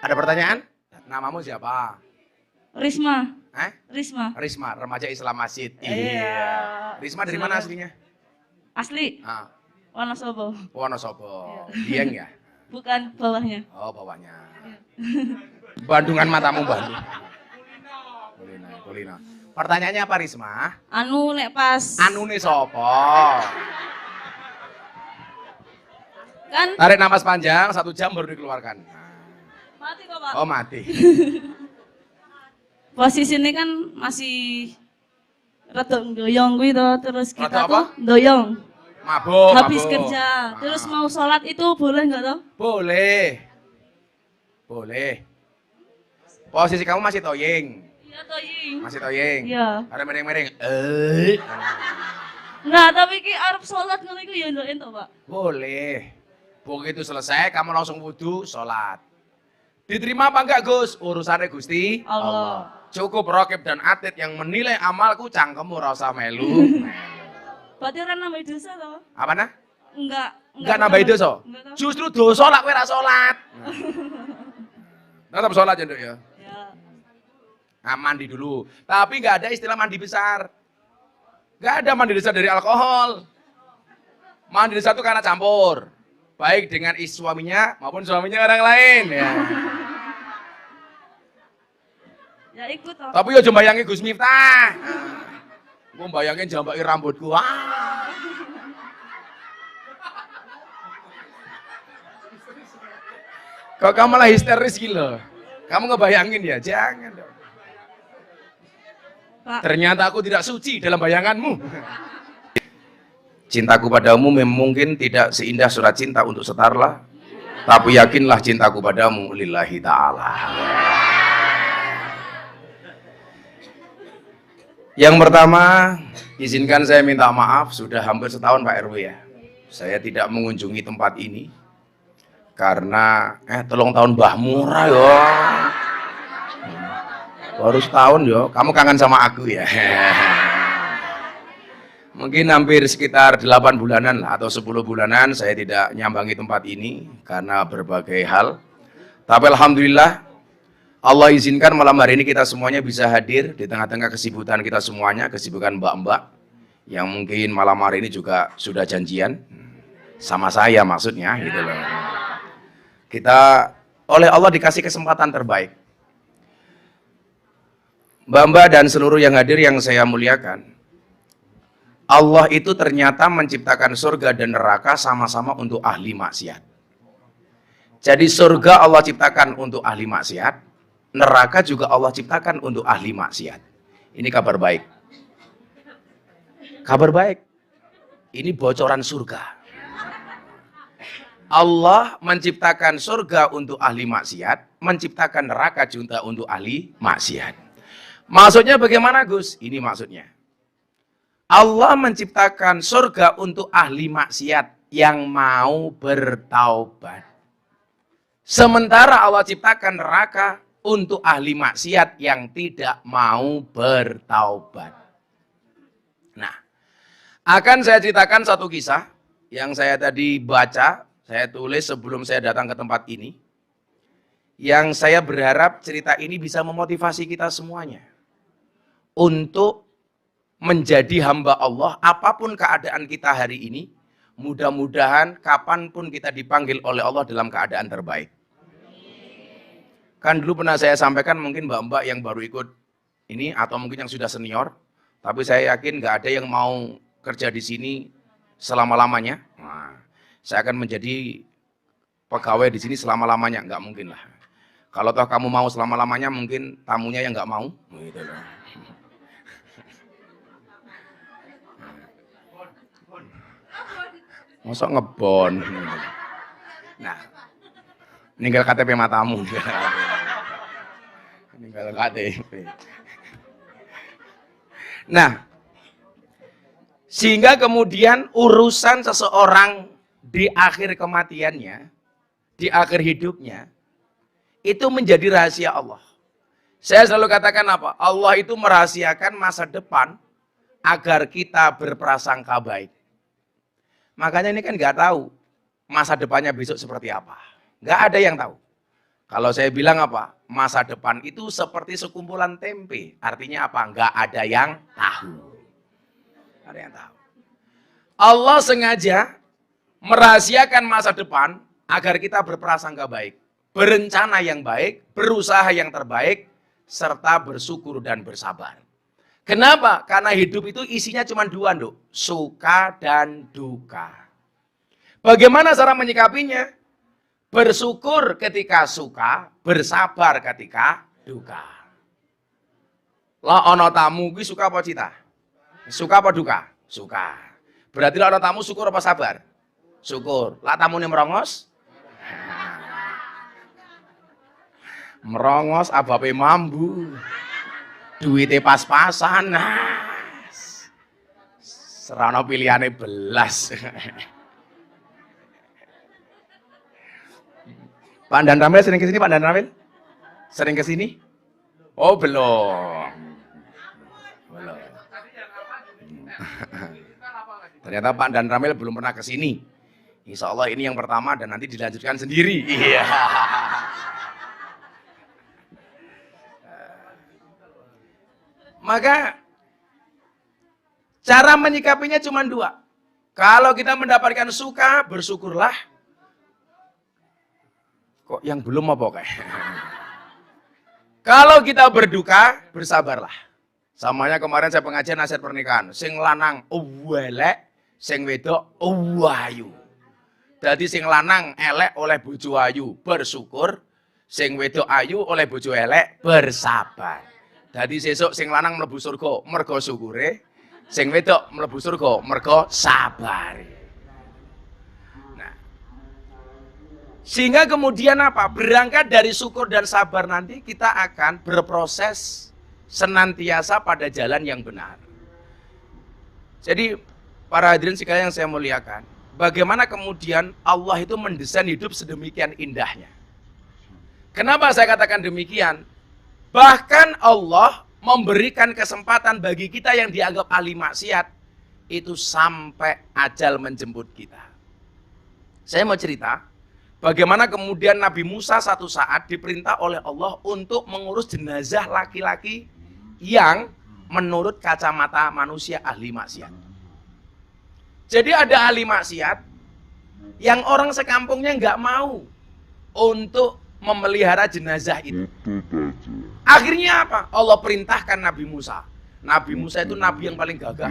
Ada pertanyaan? Namamu siapa? Risma. Eh? Risma. Risma, remaja Islam Masjid. Iya. Risma dari mana aslinya? Asli. Ah, Wonosobo. Wonosobo. Dieng ya? Bukan bawahnya. Oh, bawahnya. Bandungan matamu Bandung. Kulino. Pertanyaannya apa Risma? Anu nek pas. Anune sopo? Kan Tarik napas panjang 1 jam baru dikeluarkan. mati kok, Pak. Oh, mati. Posisinya kan masih rada doyong kuwi to, terus kita Rada apa? tuh doyong. Mabuk. Habis mabuk. kerja, terus mau sholat itu boleh nggak toh? Boleh. Posisi kamu masih toying. Iya toying. Masih toying. Iya. Ada mereng-mereng. Nggak, tapi ki arep sholat ngono iku ya ndoken to, Pak. Boleh. Begitu selesai kamu langsung wudu, sholat. Diterima apa enggak Gus? Urusannya Gusti Allah. Cukup rokib dan atid yang menilai amalku cangkemmu rasa melu. Berarti ora nambah dosa toh? Apa nah? Enggak Nambahin dosa. Enggak toh? Justru dosa lak kowe ra salat. Tetap sholat ya, Nduk ya. Ya. Nah, mandi dulu. Tapi nggak ada istilah mandi besar. Nggak ada mandi besar dari alkohol. Mandi besar itu karena campur. Baik dengan suaminya maupun suaminya orang lain. Ya. Ya ikut toh. Tapi yo aja bayangi Gus Miftah. Gue bayangin jambaki rambutku. Kok kamu malah histeris gitu. Kamu ngebayangin ya? Jangan dong. Pak. Ternyata aku tidak suci dalam bayanganmu. Cintaku padamu mungkin tidak seindah surat cinta untuk Setarlah, tapi yakinlah cintaku padamu lillahi ta'ala. Yang pertama, izinkan saya minta maaf, sudah hampir setahun Pak RW ya. Saya tidak mengunjungi tempat ini karena tolong tahun Mbah Murah yo. Baru setahun yo, kamu kangen sama aku ya. Mungkin hampir sekitar 8 bulanan lah, atau 10 bulanan saya tidak nyambangi tempat ini karena berbagai hal. Tapi alhamdulillah Allah izinkan malam hari ini kita semuanya bisa hadir di tengah-tengah kesibukan kita semuanya, kesibukan mbak-mbak yang mungkin malam hari ini juga sudah janjian sama saya maksudnya gitu loh. Kita oleh Allah dikasih kesempatan terbaik. Mbak-mbak dan seluruh yang hadir yang saya muliakan, Allah itu ternyata menciptakan surga dan neraka sama-sama untuk ahli maksiat. Jadi surga Allah ciptakan untuk ahli maksiat, neraka juga Allah ciptakan untuk ahli maksiat. Ini kabar baik. Kabar baik. Ini bocoran surga. Allah menciptakan surga untuk ahli maksiat, menciptakan neraka juga untuk ahli maksiat. Maksudnya bagaimana Gus? Ini maksudnya. Allah menciptakan surga untuk ahli maksiat yang mau bertaubat. Sementara Allah ciptakan neraka untuk ahli maksiat yang tidak mau bertaubat. Nah, akan saya ceritakan satu kisah yang saya tadi baca, saya tulis sebelum saya datang ke tempat ini. Yang saya berharap cerita ini bisa memotivasi kita semuanya untuk menjadi hamba Allah apapun keadaan kita hari ini. Mudah-mudahan kapanpun kita dipanggil oleh Allah dalam keadaan terbaik. Kan dulu pernah saya sampaikan mungkin mbak-mbak yang baru ikut ini atau mungkin yang sudah senior, tapi saya yakin nggak ada yang mau kerja di sini selama-lamanya. Nah, saya akan menjadi pegawai di sini selama-lamanya, nggak mungkin lah. Kalau toh kamu mau selama-lamanya, mungkin tamunya yang nggak mau. Gitu loh. Masa ngebon. Nah, ninggal KTP matamu. Ninggal KTP. Nah, sehingga kemudian urusan seseorang di akhir kematiannya, di akhir hidupnya, itu menjadi rahasia Allah. Saya selalu katakan apa? Allah itu merahasiakan masa depan agar kita berprasangka baik. Makanya ini kan nggak tahu masa depannya besok seperti apa. Nggak ada yang tahu. Kalau saya bilang apa? Masa depan itu seperti sekumpulan tempe. Artinya apa? Nggak ada yang tahu. Nggak ada yang tahu. Allah sengaja merahasiakan masa depan agar kita berprasangka baik, berencana yang baik, berusaha yang terbaik, serta bersyukur dan bersabar. Kenapa? Karena hidup itu isinya cuma dua, Nduk. Suka dan duka. Bagaimana cara menyikapinya? Bersyukur ketika suka, bersabar ketika duka. Lah ono tamu kuwi suka apa cita? Suka apa duka? Suka. Berarti lah ono tamu syukur apa sabar? Syukur. Lah tamune merongos? Merongos abape mambu. Duite pas-pasan. Serana pilihane belas. Pak Dan Ramil sering ke sini, Pak Dan Ramil? Sering ke sini? Oh, belum. Belum. Ternyata Pak Dan Ramil belum pernah ke sini. Insya Allah ini yang pertama dan nanti dilanjutkan sendiri. Iya. Maka cara menyikapinya cuma dua. Kalau kita mendapatkan suka, bersyukurlah. Kok yang belum apa kayak? Kalau kita berduka, bersabarlah. Samanya kemarin saya pengajian nasihat pernikahan. Sing lanang elek, sing wedok ayu. Jadi sing lanang elek oleh bojo ayu, bersyukur. Sing wedok ayu oleh bojo elek, bersabar. Jadi sesuk sing lanang mlebu surga mergo syukure, sing wedok mlebu surga mergo sabare. Sehingga kemudian apa? Berangkat dari syukur dan sabar nanti kita akan berproses senantiasa pada jalan yang benar. Jadi para hadirin sekalian yang saya muliakan, bagaimana kemudian Allah itu mendesain hidup sedemikian indahnya. Kenapa saya katakan demikian? Bahkan Allah memberikan kesempatan bagi kita yang dianggap ahli maksiat itu sampai ajal menjemput kita. Saya mau cerita bagaimana kemudian Nabi Musa satu saat diperintah oleh Allah untuk mengurus jenazah laki-laki yang menurut kacamata manusia ahli maksiat. Jadi ada ahli maksiat yang orang sekampungnya nggak mau untuk memelihara jenazah itu. Akhirnya apa? Allah perintahkan Nabi Musa. Nabi Musa itu nabi yang paling gagah.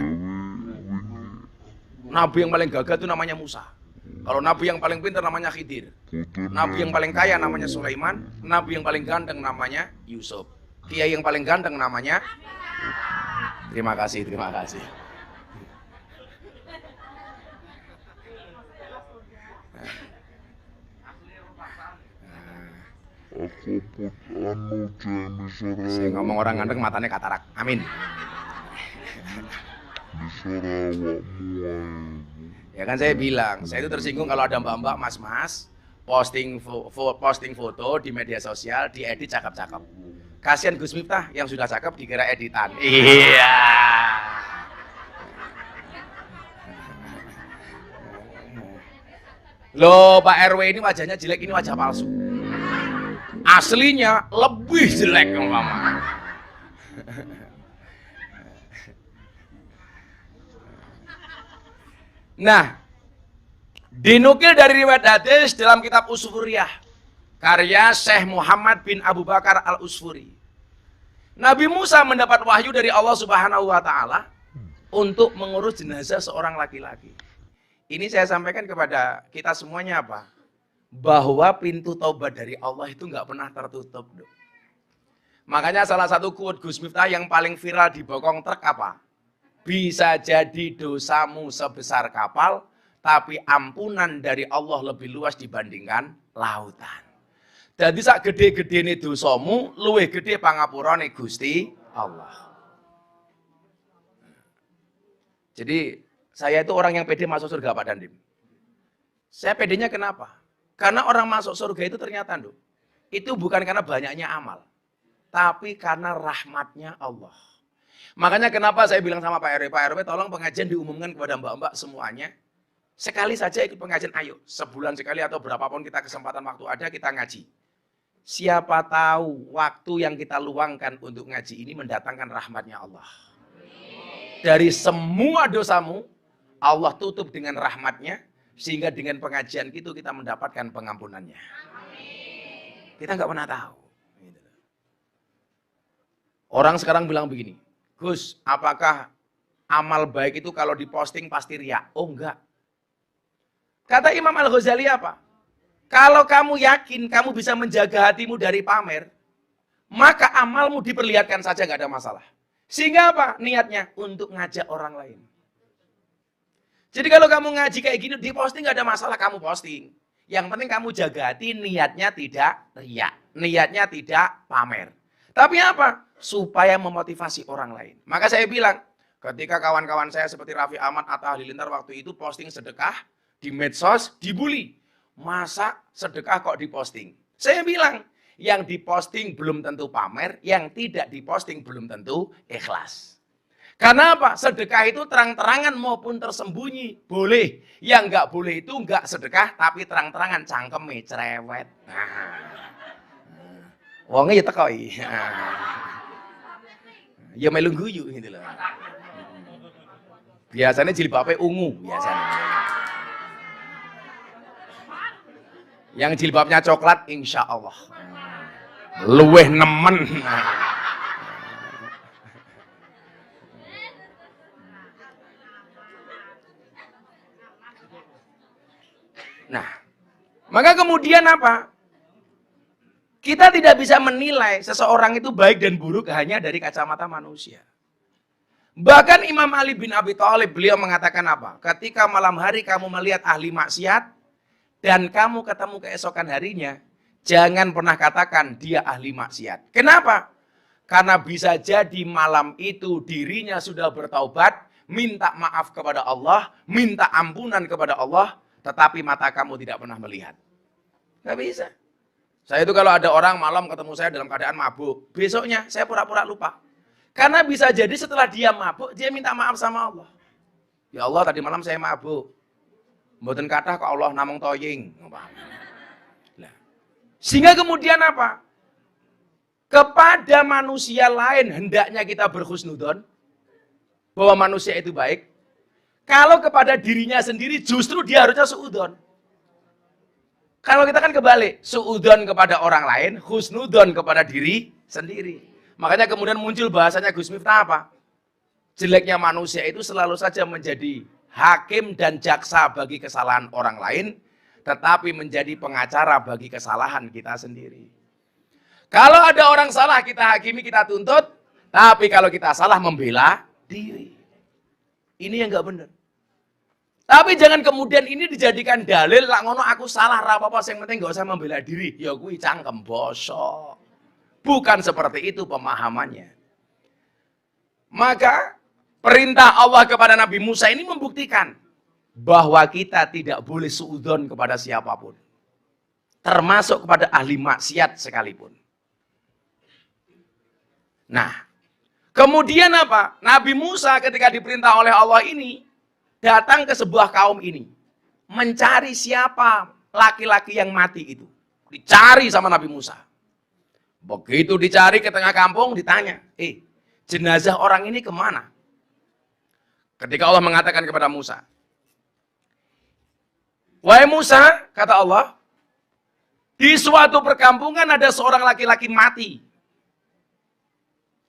Nabi yang paling gagah itu namanya Musa. Kalau nabi yang paling pintar namanya Khidir. Nabi yang paling kaya namanya Sulaiman. Nabi yang paling ganteng namanya Yusuf. Kiai yang paling ganteng namanya. Terima kasih, terima kasih. Saya ngomong orang ganteng matanya katarak. Amin. Ya kan saya bilang, saya itu tersinggung kalau ada mbak-mbak, mas-mas posting foto di media sosial, diedit cakep-cakep. Kasihan Gus Miftah yang sudah cakep dikira editan. Iya. Loh, Pak RW ini wajahnya jelek, ini wajah palsu. Aslinya lebih jelek umpama. Nah, dinukil dari riwayat hadis dalam kitab Usfuriyah karya Syekh Muhammad bin Abu Bakar Al-Usfuri. Nabi Musa mendapat wahyu dari Allah Subhanahu wa taala untuk mengurus jenazah seorang laki-laki. Ini saya sampaikan kepada kita semuanya apa? Bahwa pintu taubat dari Allah itu nggak pernah tertutup. Makanya salah satu quote Gus Miftah yang paling viral di bokong truk apa? Bisa jadi dosamu sebesar kapal, tapi ampunan dari Allah lebih luas dibandingkan lautan. Jadi sak gede-gedene dosamu, luwih gede pangapurane Gusti Allah. Jadi saya itu orang yang pede masuk surga Pak Dandim. Saya pedenya kenapa? Karena orang masuk surga itu ternyata itu bukan karena banyaknya amal, tapi karena rahmatnya Allah. Makanya kenapa saya bilang sama Pak RW tolong pengajian diumumkan kepada mbak-mbak semuanya. Sekali saja ikut pengajian, ayo. Sebulan sekali atau berapapun kita kesempatan waktu ada, kita ngaji. Siapa tahu waktu yang kita luangkan untuk ngaji ini mendatangkan rahmatnya Allah. Dari semua dosamu, Allah tutup dengan rahmatnya, sehingga dengan pengajian itu kita mendapatkan pengampunannya. Kita nggak pernah tahu. Orang sekarang bilang begini, Gus, apakah amal baik itu kalau diposting pasti riya? Oh enggak. Kata Imam Al-Ghazali apa? Kalau kamu yakin kamu bisa menjaga hatimu dari pamer, maka amalmu diperlihatkan saja gak ada masalah. Sehingga apa? Niatnya untuk ngajak orang lain. Jadi kalau kamu ngaji kayak gini, diposting gak ada masalah, kamu posting. Yang penting kamu jaga hati, niatnya tidak riya. Niatnya tidak pamer. Tapi apa? Supaya memotivasi orang lain. Maka saya bilang, ketika kawan-kawan saya seperti Raffi Ahmad atau Halilintar waktu itu posting sedekah di medsos, dibully. Masa sedekah kok diposting? Saya bilang, yang diposting belum tentu pamer, yang tidak diposting belum tentu ikhlas. Karena apa? Sedekah itu terang-terangan maupun tersembunyi. Boleh. Yang nggak boleh itu nggak sedekah, tapi terang-terangan cangkeme cerewet. Wongnya ya tekoi. Ya melu guyu gitu loh. Biasanya jilbabnya ungu biasanya. Yang jilbabnya coklat, insya Allah luweh nemen. Nah, maka kemudian apa? Kita tidak bisa menilai seseorang itu baik dan buruk hanya dari kacamata manusia. Bahkan Imam Ali bin Abi Thalib, beliau mengatakan apa? Ketika malam hari kamu melihat ahli maksiat, dan kamu ketemu keesokan harinya, jangan pernah katakan dia ahli maksiat. Kenapa? Karena bisa jadi malam itu dirinya sudah bertaubat, minta maaf kepada Allah, minta ampunan kepada Allah, tetapi mata kamu tidak pernah melihat. Nggak bisa. Saya itu kalau ada orang malam ketemu saya dalam keadaan mabuk, besoknya saya pura-pura lupa. Karena bisa jadi setelah dia mabuk, dia minta maaf sama Allah. Ya Allah, tadi malam saya mabuk. Mboten kathah kok Allah namung toying. Nah, sehingga kemudian apa? Kepada manusia lain hendaknya kita berhusnudon, bahwa manusia itu baik. Kalau kepada dirinya sendiri justru dia harusnya suudon. Kalau kita kan kebalik, suudon kepada orang lain, husnudon kepada diri sendiri. Makanya kemudian muncul bahasanya Gus Miftah apa? Jeleknya manusia itu selalu saja menjadi hakim dan jaksa bagi kesalahan orang lain, tetapi menjadi pengacara bagi kesalahan kita sendiri. Kalau ada orang salah, kita hakimi, kita tuntut, tapi kalau kita salah, membela diri. Ini yang nggak benar. Tapi jangan kemudian ini dijadikan dalil, lah ngono aku salah, apa-apa, yang penting nggak usah membela diri. Ya kuwi cangkem bosok. Bukan seperti itu pemahamannya. Maka perintah Allah kepada Nabi Musa ini membuktikan bahwa kita tidak boleh suudzon kepada siapapun. Termasuk kepada ahli maksiat sekalipun. Nah, kemudian apa? Nabi Musa ketika diperintah oleh Allah ini, datang ke sebuah kaum ini. Mencari siapa laki-laki yang mati itu. Dicari sama Nabi Musa. Begitu dicari ke tengah kampung, ditanya, jenazah orang ini kemana? Ketika Allah mengatakan kepada Musa, wahai Musa, kata Allah, di suatu perkampungan ada seorang laki-laki mati.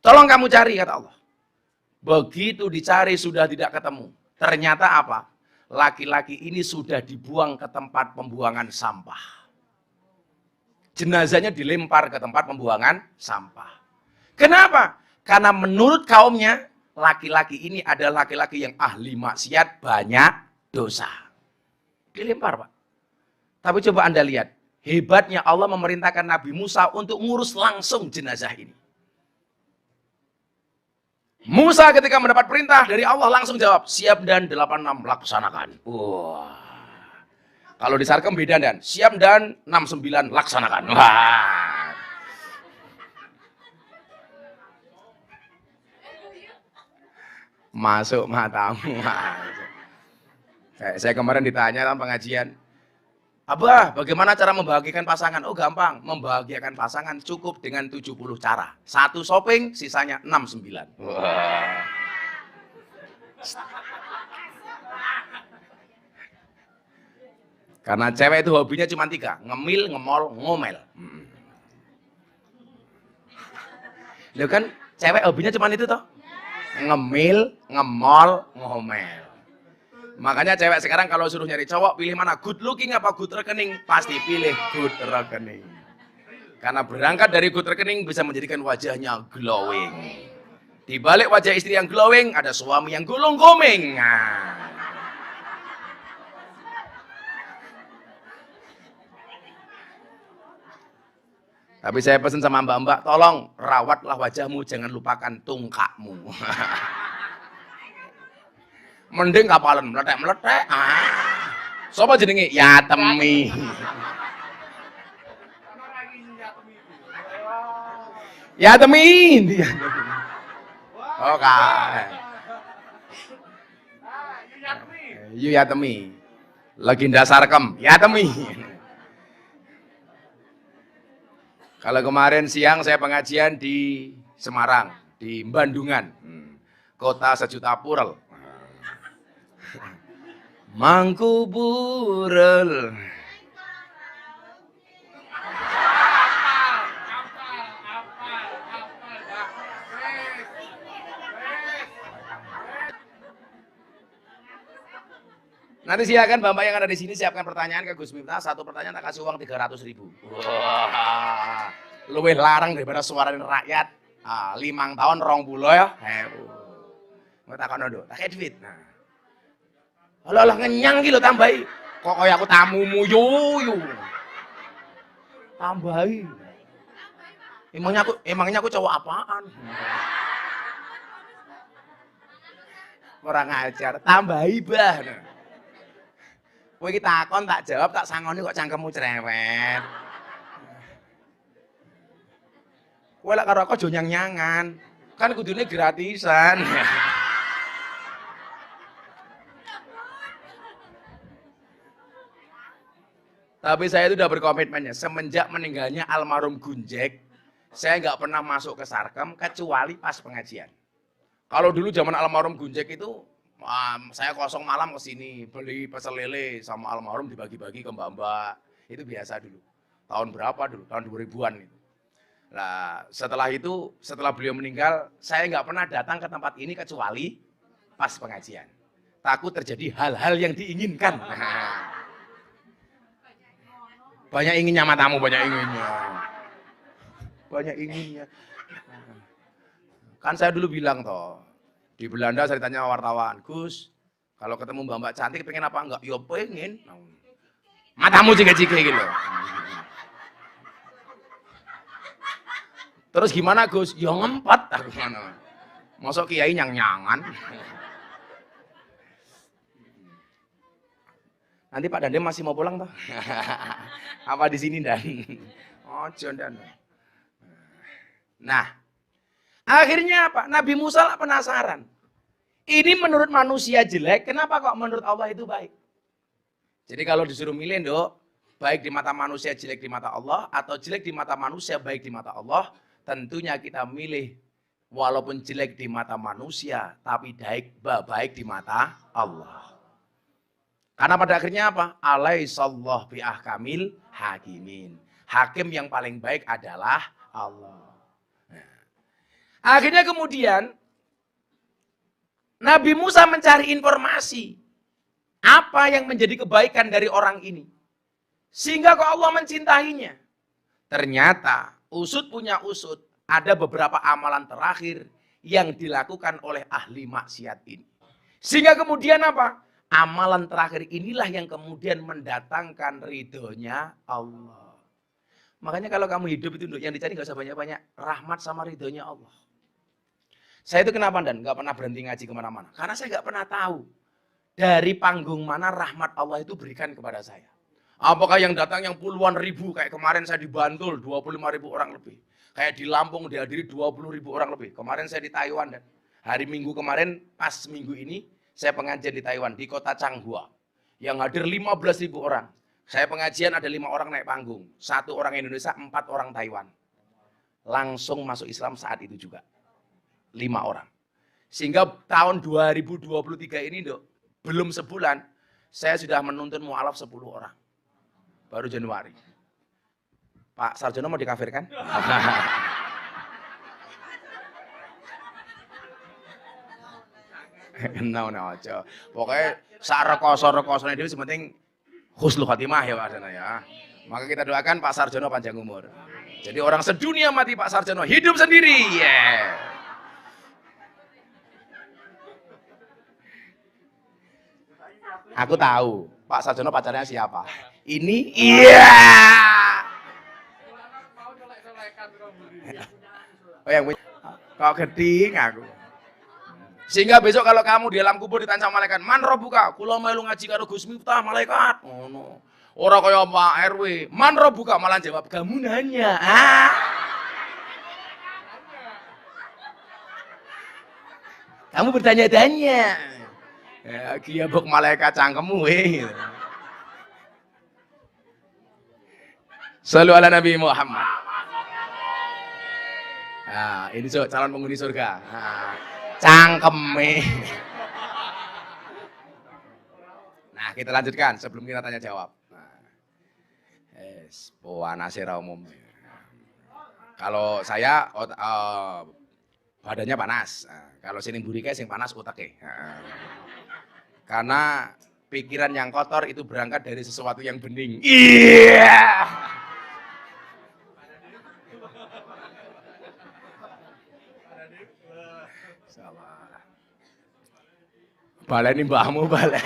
Tolong kamu cari, kata Allah. Begitu dicari sudah tidak ketemu. Ternyata apa? Laki-laki ini sudah dibuang ke tempat pembuangan sampah. Jenazahnya dilempar ke tempat pembuangan sampah. Kenapa? Karena menurut kaumnya, laki-laki ini adalah laki-laki yang ahli maksiat, banyak dosa. Dilempar, Pak. Tapi coba Anda lihat, hebatnya Allah memerintahkan Nabi Musa untuk ngurus langsung jenazah ini. Musa ketika mendapat perintah dari Allah langsung jawab, siap dan 86 laksanakan. Wah. Kalau di Sarkem beda dan siap dan 69 laksanakan. Wah. Masuk matamu. Saya kemarin ditanya dalam pengajian, Abah, bagaimana cara membahagiakan pasangan? Oh gampang, membahagiakan pasangan cukup dengan 70 cara. Satu shopping, sisanya 69. Wah. Karena cewek itu hobinya cuma 3, ngemil, ngemol, ngomel. Loh kan, cewek hobinya cuma itu toh? Ngemil, ngemol, ngomel. Makanya cewek sekarang kalau suruh nyari cowok, pilih mana? Good looking apa good rekening? Pasti pilih good rekening. Karena berangkat dari good rekening bisa menjadikan wajahnya glowing. Di balik wajah istri yang glowing, ada suami yang gulung-guming. Nah. Tapi saya pesan sama mbak-mbak, tolong rawatlah wajahmu, jangan lupakan tungkakmu. Mending kapalan meletek-meletek. Sopo jenenge? Ya Temi. Ya Temi. Oh kak. Ya Temi. Legenda Sarkem. Ya Temi. Kalau kemarin siang saya pengajian di Semarang, di Bandungan, kota sejuta purel. Mangku purel. Nanti silakan Bapak yang ada di sini siapkan pertanyaan ke Gus Miftah. Satu pertanyaan tak kasih uang 300.000. Wah, luwih larang daripada suara rakyat. 5 tahun 20 ya. Nggak takon ndo, tak kayak duit. Nah, alah ngenyang gitu tambahi. Kok kayak aku tamumu yo. Tambahi. Emangnya aku cowok apaan? Kurang ajar. Tambahi bah. Kowe iki takon tak jawab tak sangoni kok cangkemmu cerewet. Kowe lek karo aku aja nyang-nyangan. Kan kudune gratisan. Tapi saya itu udah berkomitmennya semenjak meninggalnya almarhum Gunjek, saya nggak pernah masuk ke Sarkem kecuali pas pengajian. Kalau dulu zaman almarhum Gunjek itu saya kosong malam ke sini beli pecel lele sama almarhum dibagi-bagi ke mbak-mbak. Itu biasa dulu. Tahun berapa dulu? Tahun 2000-an itu. Nah, setelah itu, setelah beliau meninggal, saya nggak pernah datang ke tempat ini kecuali pas pengajian. Takut terjadi hal-hal yang diinginkan. Banyak inginnya matamu, banyak inginnya. Banyak inginnya. Kan saya dulu bilang toh, di Belanda saya ditanya wartawan, Gus, kalau ketemu mbak-mbak cantik pengen apa enggak? Ya pengen. Matamu jika-jika gitu. Terus gimana Gus? Ya ngempet aku mana. Masuk kiai nyang-nyangan. Nanti Pak Dande masih mau pulang toh? Apa di sini Dan? Oh, Dan. Nah, akhirnya apa? Nabi Musa penasaran. Ini menurut manusia jelek, kenapa kok menurut Allah itu baik? Jadi kalau disuruh milih, Dok, baik di mata manusia, jelek di mata Allah, atau jelek di mata manusia, baik di mata Allah, tentunya kita milih walaupun jelek di mata manusia, tapi baik di mata Allah. Karena pada akhirnya apa? Alaihissallahu biahkamil hakimin. Hakim yang paling baik adalah Allah. Nah, akhirnya kemudian Nabi Musa mencari informasi apa yang menjadi kebaikan dari orang ini. Sehingga kok Allah mencintainya. Ternyata usut punya usut, ada beberapa amalan terakhir yang dilakukan oleh ahli maksiat ini. Sehingga kemudian apa? Amalan terakhir inilah yang kemudian mendatangkan ridhonya Allah. Makanya kalau kamu hidup itu yang dicari gak usah banyak-banyak, rahmat sama ridhonya Allah. Saya itu kenapa Dan nggak pernah berhenti ngaji kemana-mana? Karena saya nggak pernah tahu dari panggung mana rahmat Allah itu berikan kepada saya. Apakah yang datang yang puluhan ribu, kayak kemarin saya di Bantul 25.000 orang lebih. Kayak di Lampung dihadiri 20.000 orang lebih. Kemarin saya di Taiwan Dan hari Minggu kemarin, pas minggu ini saya pengajian di Taiwan, di kota Changhua. Yang hadir 15.000 orang. Saya pengajian ada 5 orang naik panggung. 1 orang Indonesia, 4 orang Taiwan. Langsung masuk Islam saat itu juga. 5 orang. Sehingga tahun 2023 ini, Dok, belum sebulan, saya sudah menuntun mu'alaf 10 orang. Baru Januari. Pak Sarjono mau dikafirkan? No, aja. Pokoknya sak rekoso-rekosone dhewe sepenting husnul khotimah ya Pak Sarjono ya. Maka kita doakan Pak Sarjono panjang umur. Jadi orang sedunia mati Pak Sarjono, hidup sendiri. Yeah. Aku tahu Pak Sarjono pacarnya siapa. Ini iya. Oh yang kok geding aku. Sehingga besok kalau kamu di alam kubur ditanya sama malaikat, man robuka, kula melu ngaji karo Gus Miftah malaikat. Ngono. Ora kaya Pak RW, man robuka malah jawab kamu nanya. Kamu bertanya-tanya. Ya, kiabok malaikat cangkemmu gitu. Shallu ala Nabi Muhammad. Nah, ini calon penghuni surga. Nah, cangkeme. Nah, kita lanjutkan sebelum kita tanya jawab. Puanase ra umum. Kalau saya badannya panas. Kalau sini burike sing panas utake. Karena pikiran yang kotor itu berangkat dari sesuatu yang bening. Iya. Baleni mbahmu balik.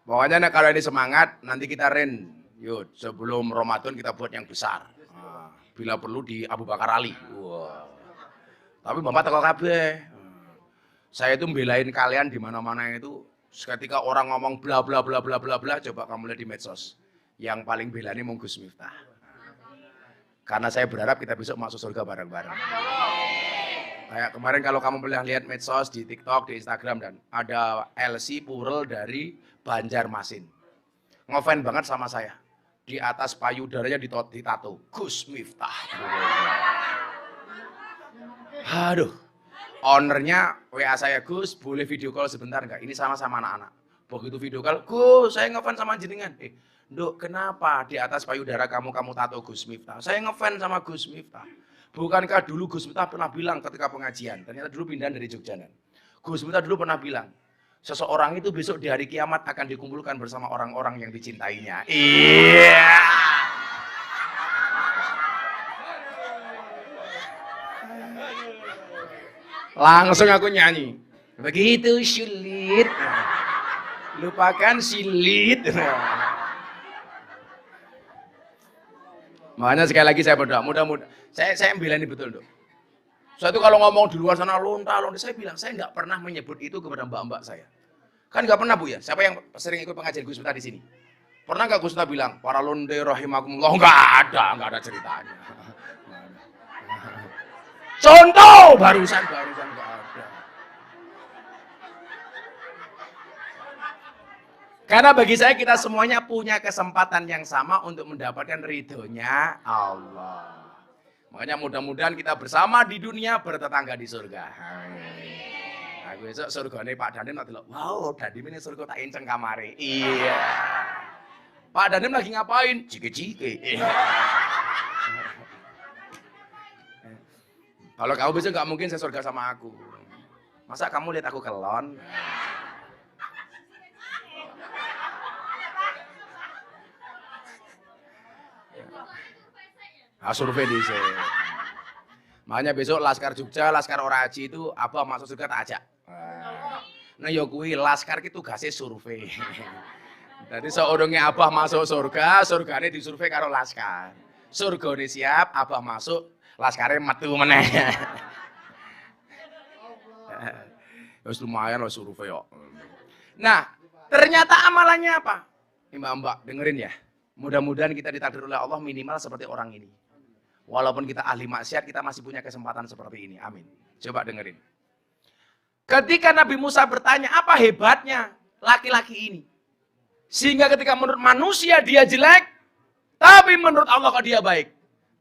Pokoknya kalau ini semangat, nanti kita yuk sebelum Ramadan kita buat yang besar. Bila perlu di Abu Bakar Ali. Wow. Tapi Bapak teko kabeh. Saya itu membelain kalian di mana-mana itu. Ketika orang ngomong bla bla bla bla bla bla, coba kamu lihat di medsos. Yang paling belani mau Gus Miftah. Karena saya berharap kita besok masuk surga bareng-bareng. Kayak kemarin kalau kamu pernah lihat medsos di TikTok, di Instagram, dan ada LC Purel dari Banjarmasin. Ngefan banget sama saya. Di atas payudaranya ditato Gus Miftah. Aduh. Ownernya WA saya, Gus, boleh video call sebentar enggak? Ini sama-sama anak-anak. Begitu video call, Gus, saya ngefan sama jenengan. Nduk, kenapa di atas payudara kamu tato Gus Miftah? Saya ngefan sama Gus Miftah. Bukankah dulu Gus Miftah pernah bilang ketika pengajian, ternyata dulu pindahan dari Jogja. Gus Miftah dulu pernah bilang, seseorang itu besok di hari kiamat akan dikumpulkan bersama orang-orang yang dicintainya. Iya. Langsung aku nyanyi. Begitu sulit. Lupakan silit. Makanya sekali lagi saya berdoa, mudah-mudahan saya bilang ini betul, Dok. Saya itu kalau ngomong di luar sana lonta, saya bilang saya nggak pernah menyebut itu kepada mbak-mbak saya. Kan nggak pernah, Bu ya. Siapa yang sering ikut pengajian Gus Miftah di sini? Pernah nggak Gus Miftah bilang para londe rahimakumullah? Nggak ada ceritanya. Contoh barusan nggak ada. Karena bagi saya kita semuanya punya kesempatan yang sama untuk mendapatkan ridhonya Allah. Makanya mudah-mudahan kita bersama di dunia bertetangga di surga. Nah, besok surgane Pak Danim nanti loh. Wow, Danim ini surga tak enceng kamare. Iya. Pak Danim lagi ngapain? Cike-cike. Kalau kamu besok nggak mungkin saya surga sama aku. Masa kamu lihat aku kelon? Nah, survei di sini. Makanya besok Laskar Jogja, Laskar Oraji itu Abah masuk surga tak ajak. Nah ya kuwi Laskar ki tugase survei. Jadi seorangnya Abah masuk surga, surgane disurvei karo Laskar. Surgane siap, Abah masuk, Laskare metu meneh. Wis lumayan loh survei kok. Nah, ternyata amalannya apa? Mbak, dengerin ya. Mudah-mudahan kita ditakdir oleh Allah minimal seperti orang ini. Walaupun kita ahli maksiat, kita masih punya kesempatan seperti ini. Amin. Coba dengerin. Ketika Nabi Musa bertanya, apa hebatnya laki-laki ini? Sehingga ketika menurut manusia dia jelek, tapi menurut Allah kok dia baik.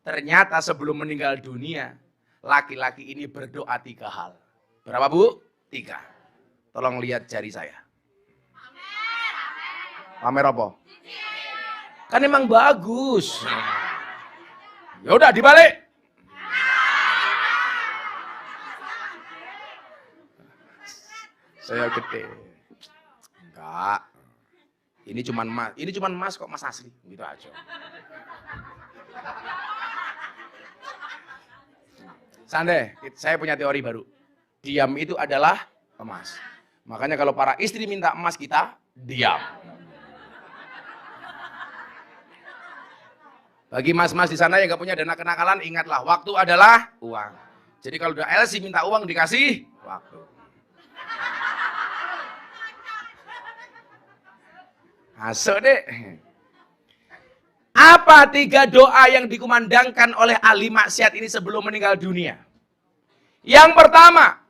Ternyata sebelum meninggal dunia, laki-laki ini berdoa 3 hal. Berapa Bu? 3. Tolong lihat jari saya. Pamer apa? Kan emang bagus. Ya udah dibalik. Saya gede. Enggak. Ini cuman emas kok, emas asli. Gitu aja. Santai, saya punya teori baru. Diam itu adalah emas. Makanya kalau para istri minta emas kita, diam. Bagi mas-mas di sana yang gak punya dana kenakalan, ingatlah, waktu adalah uang. Jadi kalau udah LC minta uang, dikasih waktu. Masuk deh. Apa 3 doa yang dikumandangkan oleh ahli maksiat ini sebelum meninggal dunia? Yang pertama,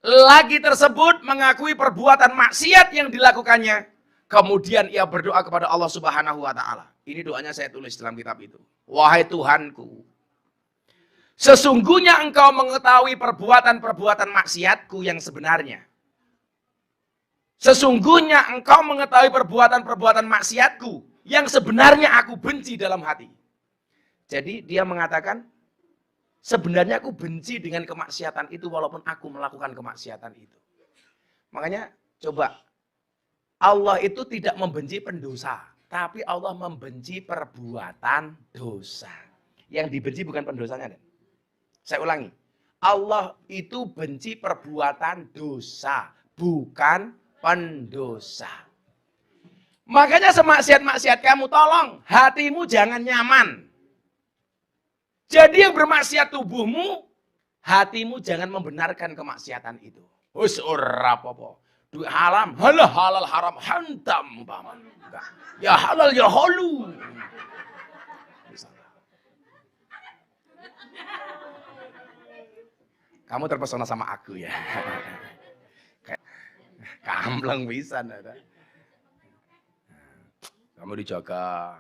lagi tersebut mengakui perbuatan maksiat yang dilakukannya. Kemudian ia berdoa kepada Allah Subhanahu wa Ta'ala. Ini doanya saya tulis dalam kitab itu. Wahai Tuhanku, sesungguhnya engkau mengetahui perbuatan-perbuatan maksiatku yang sebenarnya. Sesungguhnya engkau mengetahui perbuatan-perbuatan maksiatku yang sebenarnya aku benci dalam hati. Jadi dia mengatakan, sebenarnya aku benci dengan kemaksiatan itu walaupun aku melakukan kemaksiatan itu. Makanya coba, Allah itu tidak membenci pendosa, tapi Allah membenci perbuatan dosa. Yang dibenci bukan pendosanya. Saya ulangi, Allah itu benci perbuatan dosa, bukan pendosa. Makanya semaksiat-maksiat kamu, tolong hatimu jangan nyaman. Jadi yang bermaksiat tubuhmu, hatimu jangan membenarkan kemaksiatan itu. Hus ora apa-apa. Duit haram, halal haram hantam paman. Ya halal ya halu. Kamu terpesona sama aku ya. Kampleng pisan ada. Kamu dijaga.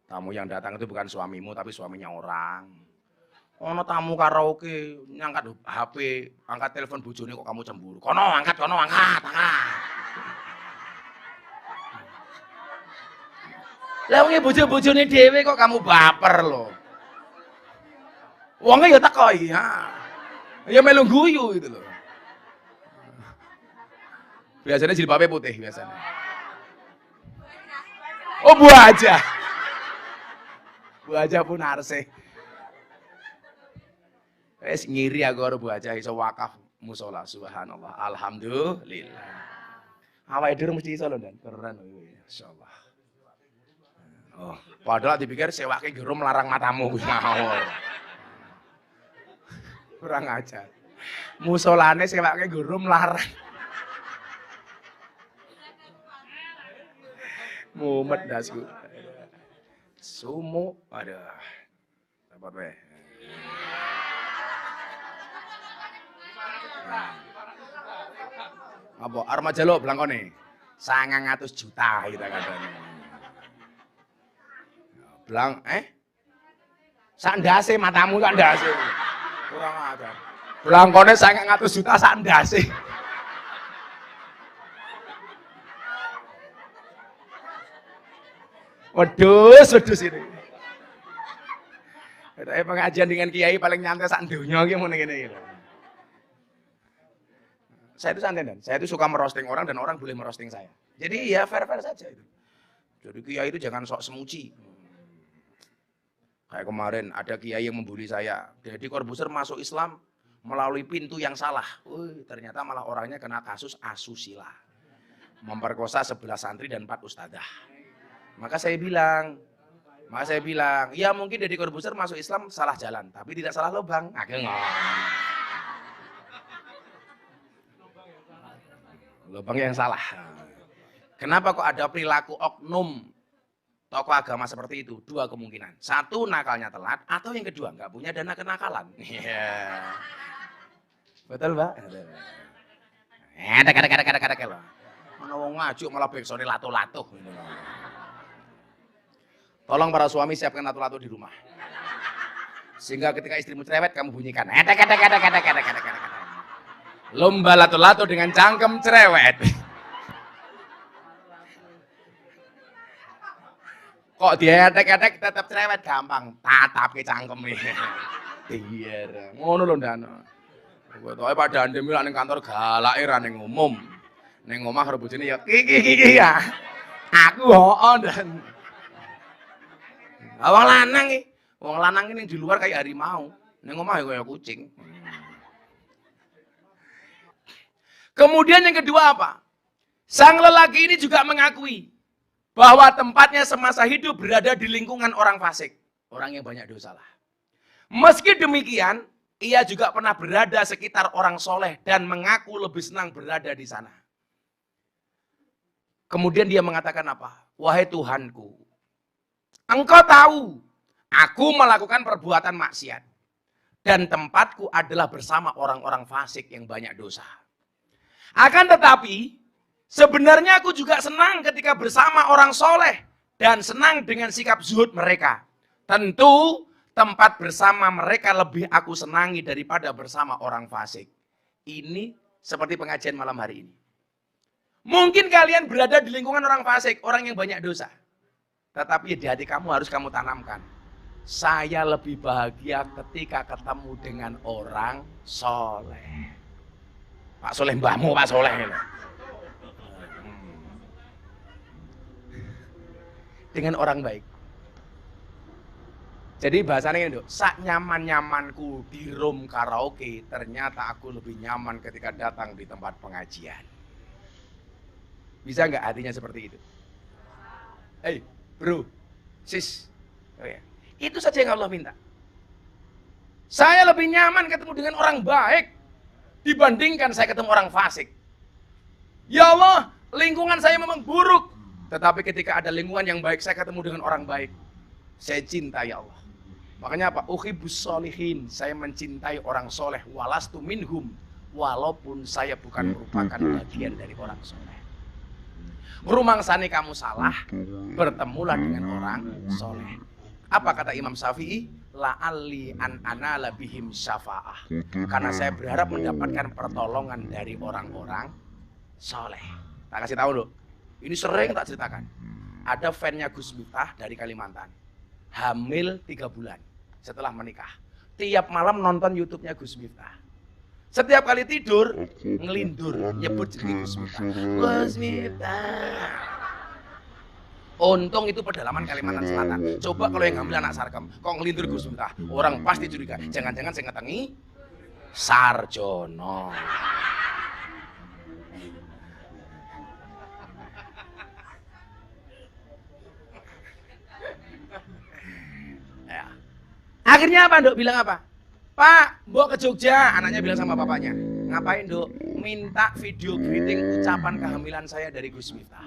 Tamu yang datang itu bukan suamimu tapi suaminya orang. Ono tamu karaoke ngangkat HP, angkat telepon bojone kok kamu cemburu. Kono angkat, angkat. Lah wong bojo-bojone dhewe kok kamu baper lho. Wonge ya teko iya. Ya melu guyu gitu loh. Biasanya jilbabnya putih biasanya. Oh Bu Haja. Bu Haja pun arse. Wes ngiri aku karo Bu Haja iso wakaf musola, subhanallah, alhamdulillah. Awake dhewe mesti iso lho Dan, keren lho insyaallah. Oh, padahal dipikir sewake gero melarang matamu kuwi ngawur. Kurang ajar. Musolane sewake gero melarang. Mumet dasku. Sumu, aduh. Dapat weh. Apa arep jaluk blangkone 900 juta kita katanya. Blang sak ndase matamu sak ndase. Kurang ajar. Blangkone 900 juta sak ndase. Wedhus ini. Tapi pengajian dengan kiai paling nyantai sak donya iki ngene iki. Saya itu santai Dan, saya itu suka merosting orang dan orang boleh merosting saya. Jadi ya fair-fair saja itu. Jadi kiai itu jangan sok semuci. Kayak kemarin ada kiai yang membuli saya. Deddy Corbuzier masuk Islam melalui pintu yang salah. Ternyata malah orangnya kena kasus asusila. Memperkosa 11 santri dan 4 ustadzah. Maka saya bilang, ya mungkin Deddy Corbuzier masuk Islam salah jalan, tapi tidak salah lubang. Lubang yang salah. Kenapa kok ada perilaku oknum tokoh agama seperti itu? 2 kemungkinan. 1, nakalnya telat, atau yang kedua, nggak punya dana kenakalan. Betul, Mbak? Ana wong ngajuk malah beksone lato-lato. Tolong para suami siapkan lato-lato di rumah. Sehingga ketika istrimu cerewet kamu bunyikan etek. Lomba lato-lato dengan cangkem cerewet. Kok dietek-etek tetap cerewet gampang. Tatap ke cangkem nih. Iya, ngono lho Ndana. Kowe tok Pak Dandem lak ning kantor galake ra ning umum. Ning omah karo bojone ya iki ya. Aku hooh dan wong lanang ini di luar kayak harimau, ning omah ya kayak kucing. Kemudian yang kedua apa? Sang lelaki ini juga mengakui bahwa tempatnya semasa hidup berada di lingkungan orang fasik, orang yang banyak dosa lah. Meski demikian, ia juga pernah berada sekitar orang soleh dan mengaku lebih senang berada di sana. Kemudian dia mengatakan apa? Wahai Tuhanku, Engkau tahu aku melakukan perbuatan maksiat dan tempatku adalah bersama orang-orang fasik yang banyak dosa. Akan tetapi, sebenarnya aku juga senang ketika bersama orang soleh dan senang dengan sikap zuhud mereka. Tentu tempat bersama mereka lebih aku senangi daripada bersama orang fasik. Ini seperti pengajian malam hari ini. Mungkin kalian berada di lingkungan orang fasik, orang yang banyak dosa. Tetapi di hati kamu harus kamu tanamkan. Saya lebih bahagia ketika ketemu dengan orang soleh. Pak Soleh mbahmu, Pak Soleh. Dengan orang baik. Jadi bahasanya ini, sak nyaman-nyamanku di room karaoke, ternyata aku lebih nyaman ketika datang di tempat pengajian. Bisa nggak hatinya seperti itu? Hey, bro, sis, oh ya. Itu saja yang Allah minta. Saya lebih nyaman ketemu dengan orang baik dibandingkan saya ketemu orang fasik. Ya Allah, lingkungan saya memang buruk, tetapi ketika ada lingkungan yang baik, saya ketemu dengan orang baik. Saya cinta ya Allah. Makanya apa? Uhibbus sholihin. Saya mencintai orang soleh. Walastu minhum. Walaupun saya bukan merupakan bagian dari orang soleh. Rumangsane kamu salah, bertemulah dengan orang soleh. Apa kata Imam Syafi'i? La'alli an anala bihim syafa'ah. Karena saya berharap mendapatkan pertolongan dari orang-orang soleh. Tak kasih tahu loh. Ini sering tak ceritakan. Ada fan-nya Gus Miftah dari Kalimantan. Hamil 3 bulan setelah menikah. Tiap malam nonton YouTube-nya Gus Miftah. Setiap kali tidur, ngelindur, nyebut jeneng Gus Miftah. Gus Miftah. Untung itu pedalaman Kalimantan Selatan. Coba kalau yang hamil anak Sarkem, kok ngelindur Gus Miftah, orang pasti curiga. Jangan-jangan saya ngetengi Sarjono. Akhirnya apa, Nduk? Bilang apa? Pak, Mbok ke Jogja. Anaknya bilang sama bapaknya. Ngapain, Nduk? Minta video greeting ucapan kehamilan saya dari Gus Miftah.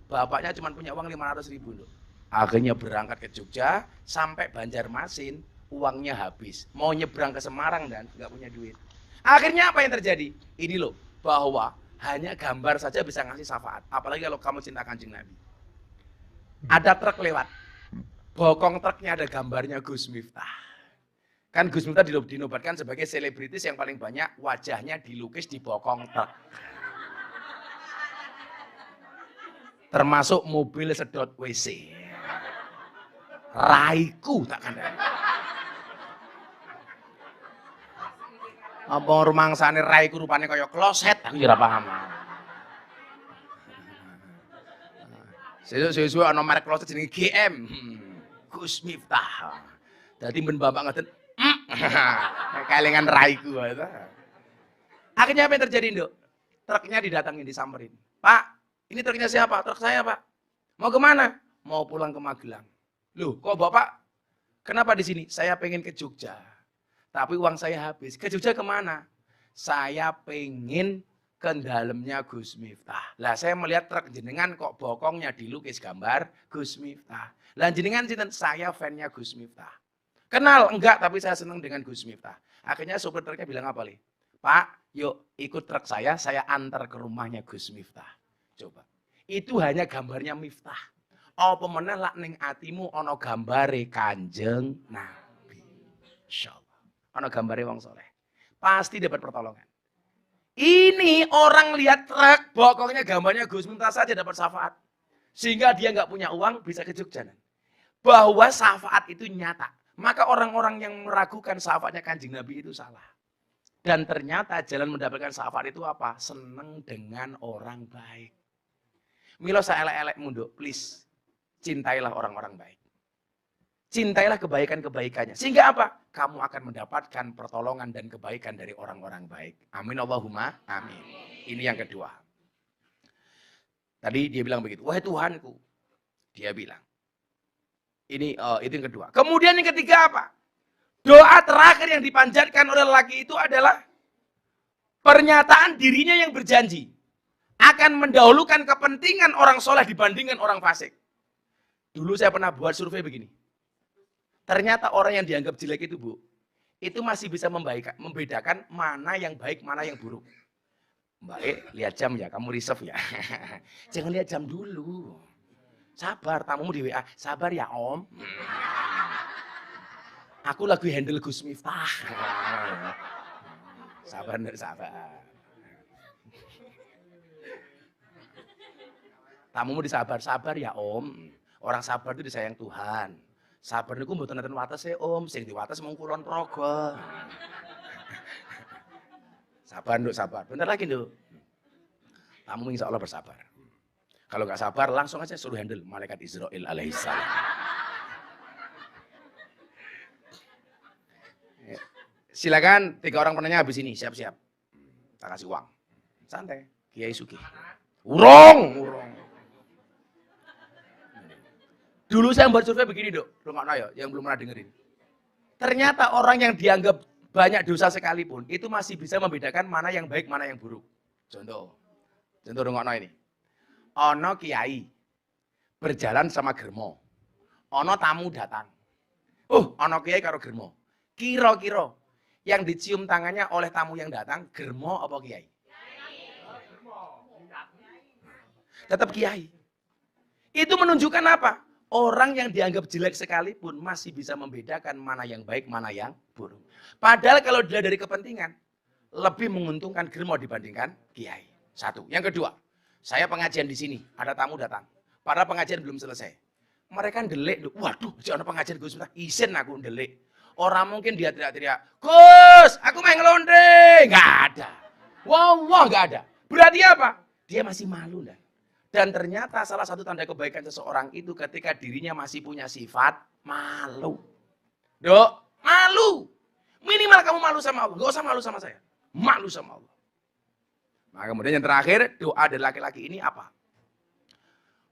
Bapaknya cuma punya uang 500.000, Nduk. Akhirnya berangkat ke Jogja, sampai Banjarmasin, uangnya habis. Mau nyebrang ke Semarang dan nggak punya duit. Akhirnya apa yang terjadi? Ini loh, bahwa hanya gambar saja bisa ngasih syafaat. Apalagi kalau kamu cinta Kanjeng Nabi. Ada truk lewat. Bokong truknya ada gambarnya Gus Miftah. Kan Gus Miftah dinobatkan sebagai selebritis yang paling banyak wajahnya dilukis di bokong truk. Termasuk mobil sedot WC. Raiku tak kandhani. Apa rumangsane raiku rupane kaya kloset, aku ora paham. Sesuk ana merek kloset jenenge GM. Gus Miftah. Dadi men bapak ngoten. Kelingan raiku. Akhirnya apa yang terjadi, Nduk? Truknya didatangin, disamperin. Pak, ini truknya siapa? Truk saya, Pak. Mau kemana? Mau pulang ke Magelang. Loh, kok Bapak? Kenapa di sini? Saya pengen ke Jogja. Tapi uang saya habis. Ke Jogja kemana? Saya pengen ke dalamnya Gus Miftah. Lah saya melihat truk jenengan kok bokongnya dilukis gambar Gus Miftah. Lah jenengan sinten? Saya fan-nya Gus Miftah. Kenal? Enggak, tapi saya senang dengan Gus Miftah. Akhirnya sopir truknya bilang apa, Li? Pak, yuk ikut truk saya antar ke rumahnya Gus Miftah. Coba. Itu hanya gambarnya Miftah. Apa meneh lak ning atimu ana gambare Kanjeng Nabi. Insyaallah. Ana gambare wong soleh. Pasti dapat pertolongan. Ini orang lihat truk, pokoknya gambarnya Gus Miftah saja dapat syafaat. Sehingga dia nggak punya uang bisa ke Jogja. Bahwa syafaat itu nyata. Maka orang-orang yang meragukan syafaatnya Kanjeng Nabi itu salah. Dan ternyata jalan mendapatkan syafaat itu apa? Seneng dengan orang baik. Milo saya elek-elek munduk, please. Cintailah orang-orang baik. Cintailah kebaikan-kebaikannya. Sehingga apa? Kamu akan mendapatkan pertolongan dan kebaikan dari orang-orang baik. Amin Allahumma amin. Ini yang kedua. Tadi dia bilang begitu. Wahai Tuhanku. Dia bilang. Itu yang kedua. Kemudian yang ketiga apa? Doa terakhir yang dipanjatkan oleh lelaki itu adalah pernyataan dirinya yang berjanji akan mendahulukan kepentingan orang soleh dibandingkan orang fasik. Dulu saya pernah buat survei begini. Ternyata orang yang dianggap jelek itu, Bu, itu masih bisa membedakan mana yang baik, mana yang buruk. Mbak lihat jam ya, kamu reserve ya. Jangan lihat jam dulu. Sabar, tamumu di WA. Sabar ya Om. Aku lagi handle Gus Miftah. Sabar, sabar. Tamumu disabar, sabar ya Om. Orang sabar itu disayang Tuhan. Sabar niku mboten nenten wates Om, sing diwates mung kulon praga. Sabar, Nduk, sabar. Bentar lagi, Nduk. Tamu insya Allah bersabar. Kalau nggak sabar, langsung aja suruh handle malaikat Israel alaihissalam. Silakan 3 orang penanya habis ini, siap-siap. Tak kasih uang. Santai, Kiai Sugih. Urung. Dulu saya buat survei begini, Dok. Rungokno ya, yang belum pernah dengerin. Ternyata orang yang dianggap banyak dosa sekalipun, itu masih bisa membedakan mana yang baik, mana yang buruk. Contoh rungokno ini. Ono kiai berjalan sama germo. Ono tamu datang. Ono kiai karo germo. Kira-kira yang dicium tangannya oleh tamu yang datang, germo apa kiai? Tetap kiai. Itu menunjukkan apa? Orang yang dianggap jelek sekalipun masih bisa membedakan mana yang baik, mana yang buruk. Padahal kalau dilihat dari kepentingan, lebih menguntungkan germo dibandingkan kiai. Satu. Yang kedua, saya pengajian di sini, ada tamu datang. Padahal pengajian belum selesai. Mereka ndelik, waduh, jangan pengajian Gus Miftah, isin aku ndelik. Orang mungkin dia teriak-teriak, Gus, aku main ngelonde. Nggak ada. Wah, nggak ada. Berarti apa? Dia masih malu. Dan ternyata salah satu tanda kebaikan seseorang itu ketika dirinya masih punya sifat malu. Dok, malu. Minimal kamu malu sama Allah. Nggak usah malu sama saya. Malu sama Allah. Nah kemudian yang terakhir, doa dari laki-laki ini apa?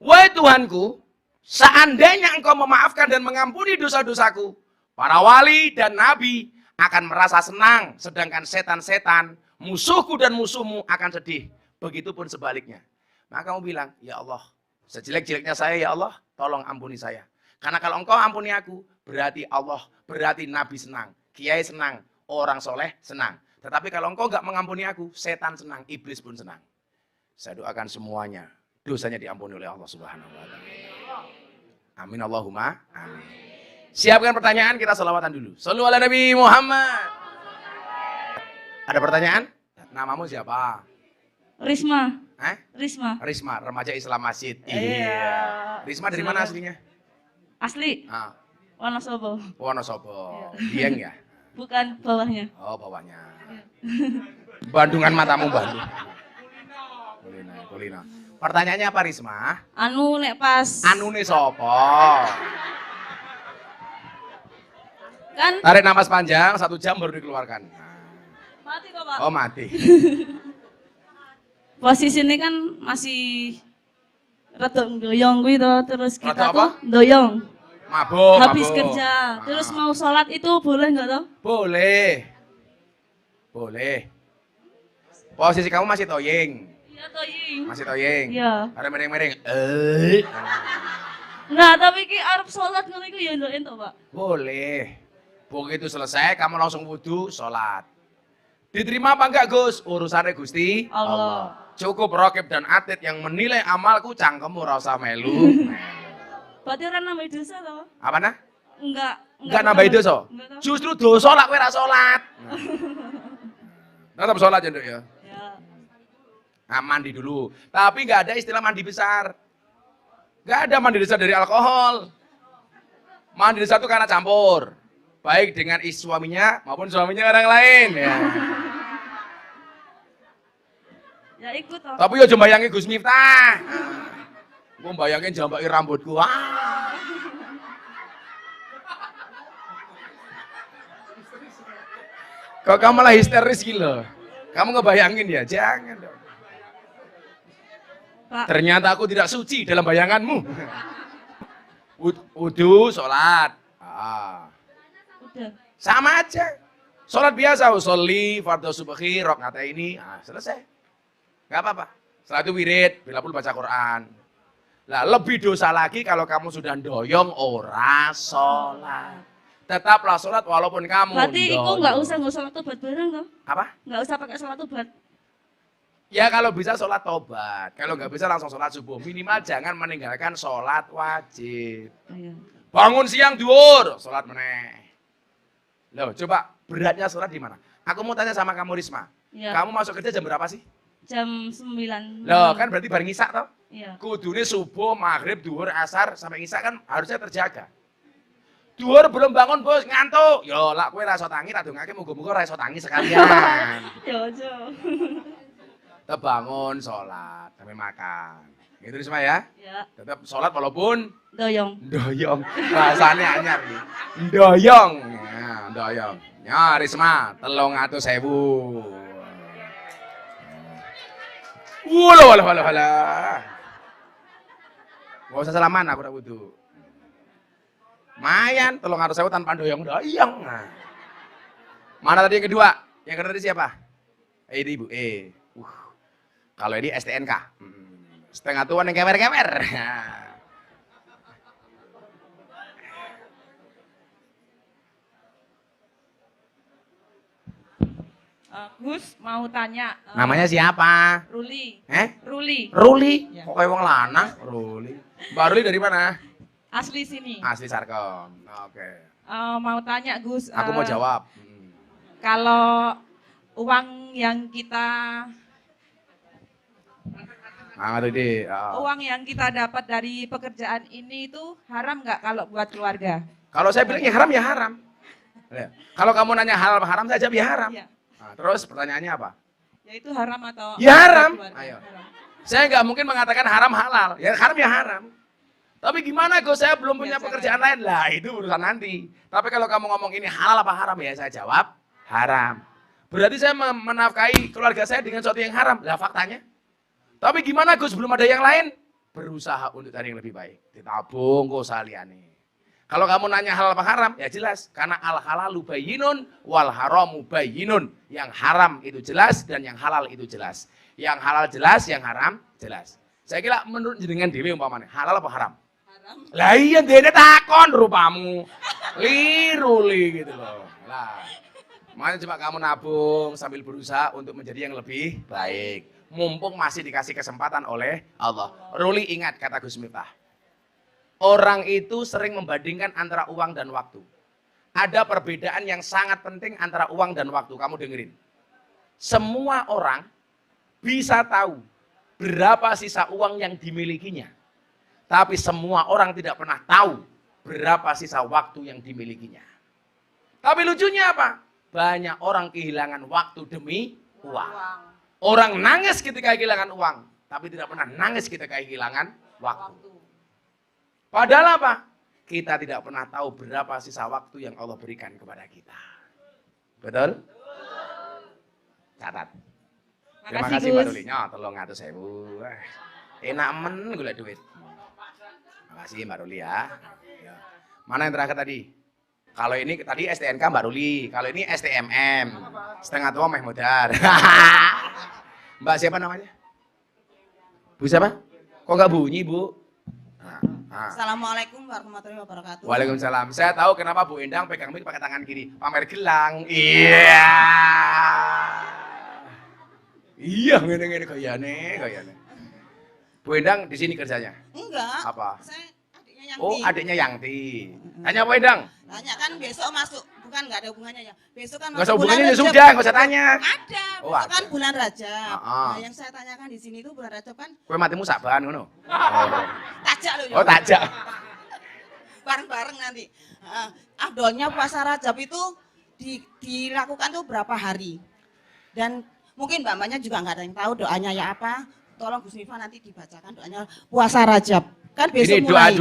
Wahai Tuhanku, seandainya engkau memaafkan dan mengampuni dosa-dosaku, para wali dan nabi akan merasa senang, sedangkan setan-setan, musuhku dan musuhmu akan sedih. Begitupun sebaliknya. Maka kamu bilang, ya Allah, sejelek-jeleknya saya ya Allah, tolong ampuni saya. Karena kalau engkau ampuni aku, berarti Allah, berarti nabi senang, kiai senang, orang soleh senang. Tetapi kalau engkau nggak mengampuni aku, setan senang, iblis pun senang. Saya doakan semuanya, dosanya diampuni oleh Allah Subhanahu wa Ta'ala. Amin Allahumma amin. Siapkan pertanyaan, kita selawatan dulu. Shallu ala Nabi Muhammad. Ada pertanyaan? Namamu siapa? Risma. Risma, remaja Islam Masjid. Iya. Risma dari mana aslinya? Asli. Wonosobo. Wonosobo. Dieng ya? Bukan, bawahnya. Oh, bawahnya. Bandungan matamu Bandung. Kulina. Pertanyaannya apa Risma? Anu nek pas. Anune sopo? Kan tarik napas panjang 1 jam baru dikeluarkan. mati kok, Pak. Oh, mati. Posisi ini kan masih rada doyong gitu, terus kita Rada apa? tuh doyong. Mabuk. Habis kerja, terus mau sholat itu boleh nggak toh? Boleh. Posisi kamu masih toying. Iya toying. Masih toying. Iya. Ada mereng-mereng. Nah, tapi ki arep sholat ngono iku ya ndoken toh, Pak. Boleh. Begitu selesai kamu langsung wudu, sholat. Diterima apa enggak Gus? Urusannya Gusti Allah. Cukup Rokib dan Atid yang menilai amalku, cangkemmu ora usah melu. Berarti orang nambahin dosa toh? Apa nah? Enggak Nambahin dosa. Enggak toh? Justru dosa lah kowe ora salat. Tetap sholat ya, Nduk ya. Ya. Nah, mandi dulu. Tapi nggak ada istilah mandi besar. Nggak ada mandi besar dari alkohol. Mandi besar itu karena campur. Baik dengan suaminya maupun suaminya orang lain. Ya. Ya ikut toh. Tapi yo jembayangi Gus Miftah. Gue bayangin jambaki rambutku. Kok kamu malah histeris gitu? Kamu ngebayangin ya? Jangan dong. Pak. Ternyata aku tidak suci dalam bayanganmu. Wudu, sholat. Udah. Sama aja. Sholat biasa, usolli, fardhu subhi, rakaat ini, selesai. Gak apa-apa. Setelah itu wirid, bila pun baca Quran. Lah lebih dosa lagi kalau kamu sudah ndoyong ora sholat. Tetaplah sholat walaupun kamu Berarti ndoyong. itu nggak usah sholat tobat bareng toh? Apa? Nggak usah pakai sholat tobat. Ya kalau bisa sholat tobat. Kalau nggak bisa langsung sholat subuh. Minimal jangan meninggalkan sholat wajib. Iya. Bangun siang duhur, sholat meneh. Loh coba beratnya sholat di mana? Aku mau tanya sama kamu Risma. Iya. Kamu masuk kerja jam berapa sih? Jam 9. Loh kan berarti bareng isak toh? Iya. Kudune subuh, maghrib, duhur, asar sampai isak kan harusnya terjaga. Duhur belum bangun bos, ngantuk. Yo lak kowe ra iso tangi, tak dongake muga-muga ra iso tangi sekalian. Ya ojo. Tetap bangun, sholat, sampai makan. Gitu Risma ya? Ya. Tetap sholat walaupun Doyong. ndoyong. Bahasanya anyar nih. Ndoyong. Ya, ndoyong. Ya Risma, 300.000. Walah. Gak usah salaman, aku udah butuh. Mayan, 300.000 tanpa doyong-doyong. Nah. Mana tadi yang kedua? Yang kedua tadi siapa? Ini Ibu. Kalau ini STNK. Setengah tuan yang kemer-kemer. Gus mau tanya. Namanya siapa? Ruli. Ruli. Ya. Kok kayak wong lanang? Ruli. Mbak Ruli dari mana? Asli sini. Asli Sarkom. Oke. Mau tanya Gus. Aku mau jawab. Kalau uang yang kita uang yang kita dapat dari pekerjaan ini itu haram nggak kalau buat keluarga? Kalau saya bilang ya haram ya haram. Ya. Kalau kamu nanya halal apa haram, saya jawab ya haram. Ya. Nah, terus pertanyaannya apa? Ya itu haram atau? Ya haram. Keluarga? Ayo. Haram. Saya nggak mungkin mengatakan haram halal. Ya haram ya haram. Tapi gimana Gus, saya belum punya pekerjaan lain. Lah itu urusan nanti. Tapi kalau kamu ngomong ini halal apa haram ya saya jawab haram. Berarti saya menafkahi keluarga saya dengan sesuatu yang haram. Lah faktanya. Tapi gimana Gus, belum ada yang lain? Berusaha untuk cari yang lebih baik. Ditabung kok saliane. Kalau kamu nanya halal apa haram, ya jelas. Karena al-halalu bayyinun wal haramu bayyinun. Yang haram itu jelas dan yang halal itu jelas. Yang halal jelas, yang haram jelas. Saya kira menurut jenengan dewe umpamanya, halal apa haram? Haram. Lah iya dene takon rupamu. Liruli gitu loh. Lah. Makanya coba kamu nabung sambil berusaha untuk menjadi yang lebih baik. Mumpung masih dikasih kesempatan oleh Allah. Ruli ingat kata Gus Miftah. Orang itu sering membandingkan antara uang dan waktu. Ada perbedaan yang sangat penting antara uang dan waktu. Kamu dengerin. Semua orang bisa tahu berapa sisa uang yang dimilikinya. Tapi semua orang tidak pernah tahu berapa sisa waktu yang dimilikinya. Tapi lucunya apa? Banyak orang kehilangan waktu demi uang. Orang nangis ketika kehilangan uang, tapi tidak pernah nangis ketika kehilangan waktu. Padahal apa? Kita tidak pernah tahu berapa sisa waktu yang Allah berikan kepada kita. Betul? Catat. Terima kasih Mbak Duli. Nyo, 300.000. Enak men golek duit. Terima kasih Mbak Duli ya. Mana yang terakhir tadi? Kalau ini tadi STNK Mbak Ruli, kalau ini STMM, setengah tua Meh Modar. Mbak siapa namanya? Bu siapa? Kok nggak bunyi Bu? Assalamualaikum warahmatullahi wabarakatuh. Waalaikumsalam. Saya tahu kenapa Bu Endang pegang mic pakai tangan kiri, pamer gelang. Iya. Iya, ngene-ngene kayane. Bu Endang di sini kerjanya? Enggak. Apa? Saya adiknya yang Oh, adiknya Yangti. Tanya Bu Endang. Tanya kan besok masuk, bukan nggak ada hubungannya ya. Besok kan Enggak usah masuk bulan hubungannya, Rajab. sudah, enggak usah tanya. Ada, Oh, besok kan ada. bulan Rajab. Ah. Nah, yang saya tanyakan di sini itu bulan Rajab kan Kowe matimu saban ngono. tajak loh. Oh, tajak. Bareng-bareng nanti. Afdolnya puasa Rajab itu dilakukan tuh berapa hari? Dan mungkin mbak-mbaknya juga nggak ada yang tahu doanya ya apa. Tolong Gus Miftah nanti dibacakan doanya puasa Rajab. Kan besok Ini doa mulai.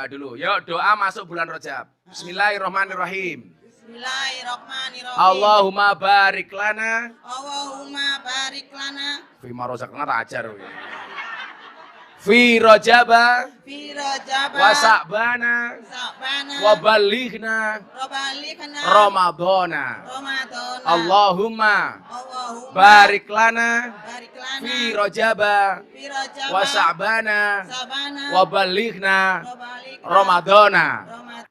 dulu. Yuk, doa masuk bulan Rajab. Bismillahirrahmanirrahim. Bismillahirrahmanirrahim. Allahumma barik lana Allahumma barik lana fima razaqna tak ajar. Fi Rajaba fi Rajab wa Sa'bana Sa'bana wa balighna Robalikana Ramadana. Ramadan. Allahumma Allahumma barik lana barik lana fi Rajaba fi Rajab wa Sa'bana Sa'bana wa balighna Robalikana Ramadana. Ramadan.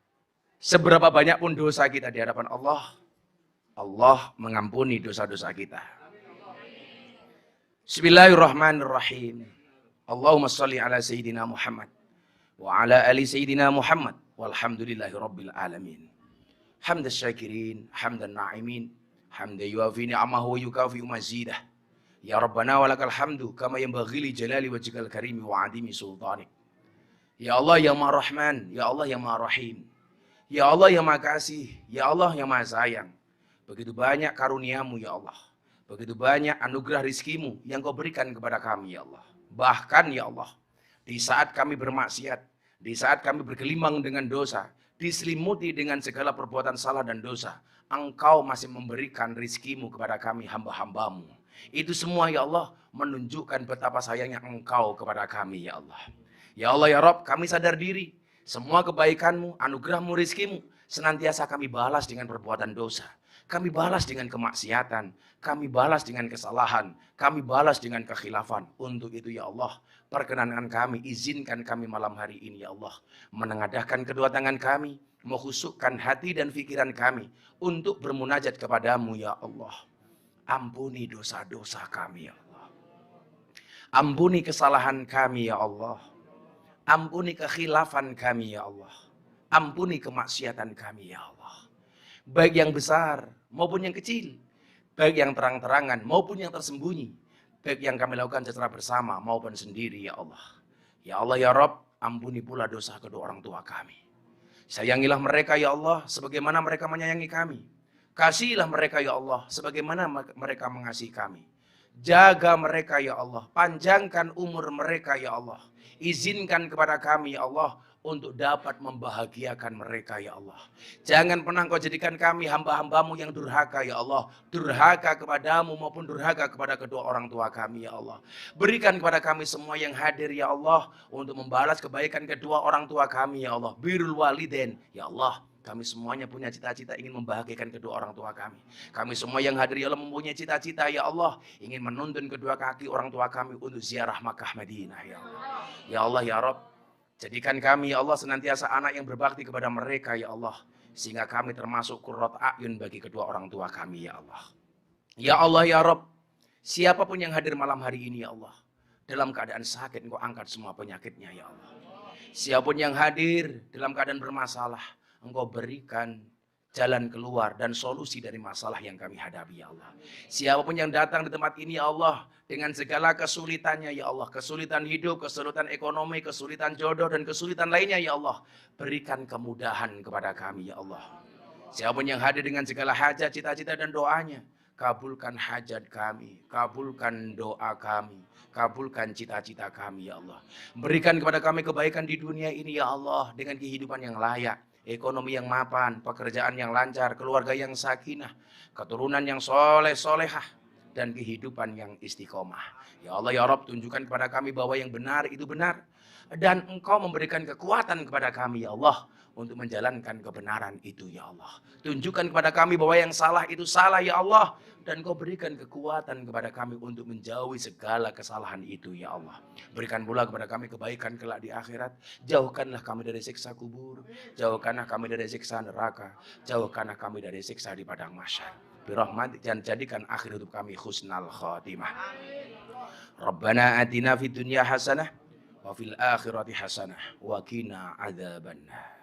Seberapa banyak pun dosa kita di hadapan Allah, Allah mengampuni dosa-dosa kita. Bismillahirrahmanirrahim. Allahumma salli ala Sayyidina Muhammad wa ala ali Sayyidina Muhammad walhamdulillahi rabbil alamin. Hamdan syakirin, hamdan na'imin, hamdan yuafi ni'amahu wa yukafi mazidah. Ya Rabbana walakal hamdu kama yanbaghi li jalali wajhikal karimi wa adimi sultanik. Ya Allah yang Maha Rahman, ya Allah yang Maha Rahim. Ya Allah yang Maha Kasih, ya Allah yang Maha Sayang. Begitu banyak karuniamu ya Allah. Begitu banyak anugerah rizkimu yang kau berikan kepada kami ya Allah. Bahkan ya Allah, di saat kami bermaksiat, di saat kami bergelimang dengan dosa, diselimuti dengan segala perbuatan salah dan dosa, Engkau masih memberikan rizkimu kepada kami hamba-hambamu. Itu semua ya Allah menunjukkan betapa sayangnya Engkau kepada kami ya Allah. Ya Allah ya Rabb, kami sadar diri. Semua kebaikanmu, anugerahmu, rizkimu senantiasa kami balas dengan perbuatan dosa. Kami balas dengan kemaksiatan, kami balas dengan kesalahan, kami balas dengan kekhilafan. Untuk itu ya Allah, perkenankan kami, izinkan kami malam hari ini ya Allah, menengadahkan kedua tangan kami, menghusukkan hati dan pikiran kami untuk bermunajat kepadamu ya Allah. Ampuni dosa-dosa kami ya Allah. Ampuni kesalahan kami ya Allah. Ampuni kekhilafan kami ya Allah. Ampuni kemaksiatan kami ya Allah. Baik yang besar maupun yang kecil, baik yang terang-terangan maupun yang tersembunyi, baik yang kami lakukan secara bersama maupun sendiri ya Allah. Ya Allah ya Rabb, ampuni pula dosa kedua orang tua kami. Sayangilah mereka ya Allah sebagaimana mereka menyayangi kami. Kasihilah mereka ya Allah sebagaimana mereka mengasihi kami. Jaga mereka ya Allah, panjangkan umur mereka ya Allah. Izinkan kepada kami ya Allah untuk dapat membahagiakan mereka ya Allah. Jangan pernah kau jadikan kami hamba-hambamu yang durhaka ya Allah. Durhaka kepadamu maupun durhaka kepada kedua orang tua kami ya Allah. Berikan kepada kami semua yang hadir ya Allah untuk membalas kebaikan kedua orang tua kami ya Allah. Birrul walidain ya Allah. Kami semuanya punya cita-cita ingin membahagiakan kedua orang tua kami. Kami semua yang hadir ya Allah mempunyai cita-cita ya Allah. Ingin menuntun kedua kaki orang tua kami untuk ziarah Makkah Madinah ya Allah. Ya Allah ya Rabb. Jadikan kami ya Allah senantiasa anak yang berbakti kepada mereka ya Allah. Sehingga kami termasuk qurrat a'yun bagi kedua orang tua kami ya Allah. Ya Allah ya Rabb. Siapapun yang hadir malam hari ini ya Allah. Dalam keadaan sakit engkau angkat semua penyakitnya ya Allah. Siapapun yang hadir dalam keadaan bermasalah. Engkau berikan jalan keluar dan solusi dari masalah yang kami hadapi ya Allah. Siapapun yang datang di tempat ini ya Allah. Dengan segala kesulitannya ya Allah. Kesulitan hidup, kesulitan ekonomi, kesulitan jodoh dan kesulitan lainnya ya Allah. Berikan kemudahan kepada kami ya Allah. Siapapun yang hadir dengan segala hajat, cita-cita dan doanya. Kabulkan hajat kami, kabulkan doa kami. Kabulkan cita-cita kami ya Allah. Berikan kepada kami kebaikan di dunia ini ya Allah. Dengan kehidupan yang layak. Ekonomi yang mapan, pekerjaan yang lancar, keluarga yang sakinah, keturunan yang soleh-solehah, dan kehidupan yang istiqomah. Ya Allah ya Rabb, tunjukkan kepada kami bahwa yang benar itu benar. Dan Engkau memberikan kekuatan kepada kami ya Allah untuk menjalankan kebenaran itu ya Allah. Tunjukkan kepada kami bahwa yang salah itu salah ya Allah. Dan Engkau berikan kekuatan kepada kami untuk menjauhi segala kesalahan itu ya Allah. Berikan pula kepada kami kebaikan kelak di akhirat. Jauhkanlah kami dari siksa kubur. Jauhkanlah kami dari siksa neraka. Jauhkanlah kami dari siksa di padang mahsyar. Birahmat, dan jadikan akhir hidup kami husnal khatimah. Rabbana atina fid dunya hasanah wa fil akhirati hasanah wa qina adzabannar.